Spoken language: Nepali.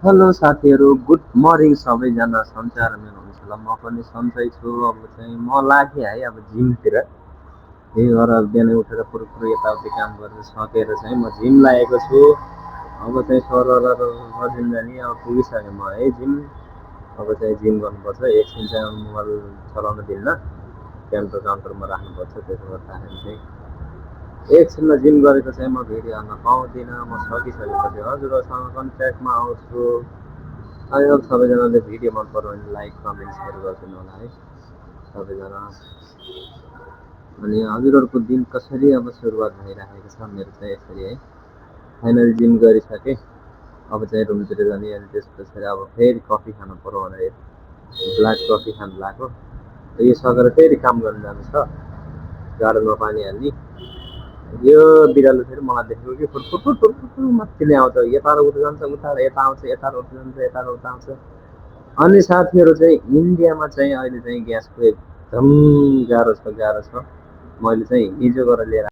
हेलो साथीहरू, गुड मर्निङ सबैजना। सन्चै आरामै हुनुहुन्छ होला। म पनि सन्चै छु। अब चाहिँ म लागेँ है अब जिमतिर। त्यही भएर बिहानै उठेर पुरुपुरु यताउति काम गरेर सकेर चाहिँ म जिम लागेको छु। अब चाहिँ सरर सजिन्छ नि अब पुगिसकेँ म है जिम। अब चाहिँ जिम गर्नुपर्छ। एकछिन चाहिँ मोबाइल चलाउन दिन्न, काउन्टरमा राख्नुपर्छ। त्यसो गर्दाखेरि चाहिँ एकछिनमा जिम गरेको चाहिँ म भिडियो हाल्न पाउँदिनँ। म सकिसकेपछि हजुरहरूसँग कन्ट्याक्टमा आउँछु। आई होप सबैजनाले भिडियो मन पऱ्यो भने लाइक कमेन्ट सेयर गरिदिनु होला है सबैजना। अनि हजुरहरूको दिन कसरी अब सुरुवात भइराखेको छ? मेरो चाहिँ यसरी है, फाइनल जिम गरिसकेँ। अब चाहिँ रुमतिर जाने। अनि त्यस पछाडि अब फेरि कफी खानु पऱ्यो भनेर ब्ल्याक कफी खानु लाग्यो। यो सकेर फेरि काम गर्नु जानु छ, गार्डनमा पानी हाल्ने। यो बिरालो फेरि मलाई देखेको कि फुर्फुर माथिले आउँछ। यता उता जान्छ, उता यता आउँछ, यता उता जान्छ, यता उता आउँछ। अनि साथीहरू चाहिँ इन्डियामा चाहिँ अहिले चाहिँ ग्यासको एकदम गाह्रो छ। मैले चाहिँ हिजो गएर लिएर